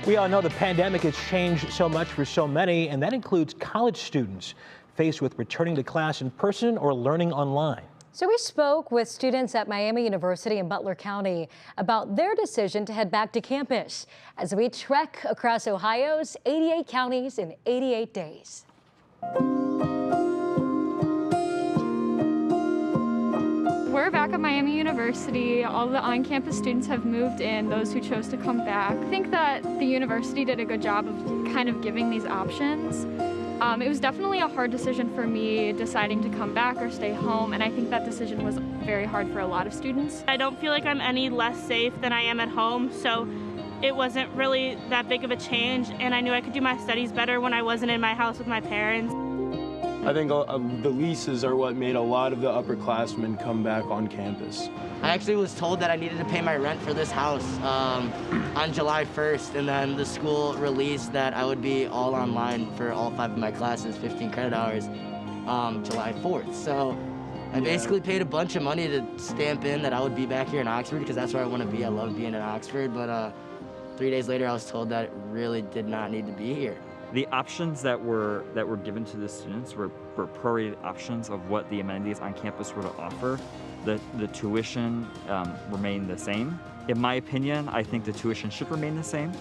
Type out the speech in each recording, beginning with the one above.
We all know the pandemic has changed so much for so many, and that includes college students faced with returning to class in person or learning online. So we spoke with students at Miami University in Butler County about their decision to head back to campus as we trek across Ohio's 88 counties in 88 days. We're back at Miami University. All the on-campus students have moved in, those who chose to come back. I think that the university did a good job of kind of giving these options. It was definitely a hard decision for me deciding to come back or stay home, and I think that decision was very hard for a lot of students. I don't feel like I'm any less safe than I am at home, so it wasn't really that big of a change, and I knew I could do my studies better when I wasn't in my house with my parents. I think the leases are what made a lot of the upperclassmen come back on campus. I actually was told that I needed to pay my rent for this house on July 1st, and then the school released that I would be all online for all 5 of my classes, 15 credit hours, July 4th. So I basically paid a bunch of money to stamp in that I would be back here in Oxford because that's where I want to be. I love being in Oxford, but 3 days later I was told that it really did not need to be here. The options that were given to the students were prorated options of what the amenities on campus were to offer. The tuition remained the same. In my opinion, I think the tuition should remain the same.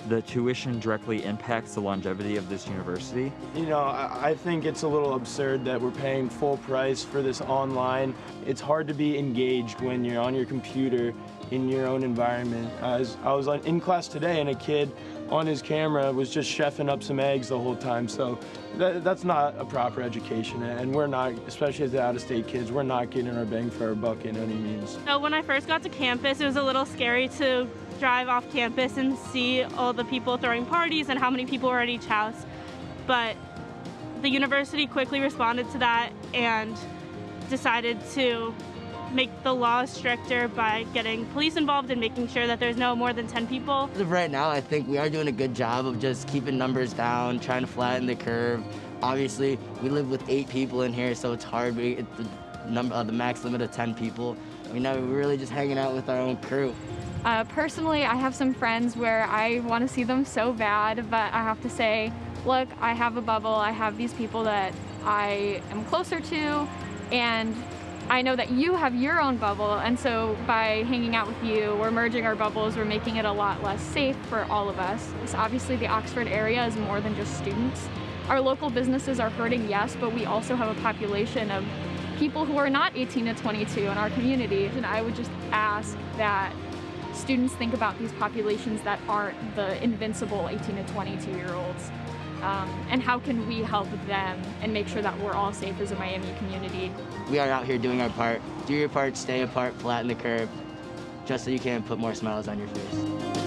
The tuition directly impacts the longevity of this university. You know, I think it's a little absurd that we're paying full price for this online. It's hard to be engaged when you're on your computer in your own environment. I was in class today and a kid on his camera was just chefing up some eggs the whole time. So that's not a proper education, and we're not, especially as the out-of-state kids, we're not getting our bang for our buck in any means. So when I first got to campus, it was a little scary to drive off campus and see all the people throwing parties and how many people were at each house. But the university quickly responded to that and decided to make the laws stricter by getting police involved and making sure that there's no more than 10 people. As of right now, I think we are doing a good job of just keeping numbers down, trying to flatten the curve. Obviously, we live with 8 people in here, so it's hard. The max limit of 10 people. We're really just hanging out with our own crew. Personally, I have some friends where I want to see them so bad, but I have to say, look, I have a bubble. I have these people that I am closer to, and I know that you have your own bubble, and so by hanging out with you, we're merging our bubbles, we're making it a lot less safe for all of us. So obviously the Oxford area is more than just students. Our local businesses are hurting, yes, but we also have a population of people who are not 18 to 22 in our community. And I would just ask that students think about these populations that aren't the invincible 18 to 22-year-olds. And how can we help them and make sure that we're all safe as a Miami community? We are out here doing our part. Do your part, stay apart, flatten the curve, just so you can put more smiles on your face.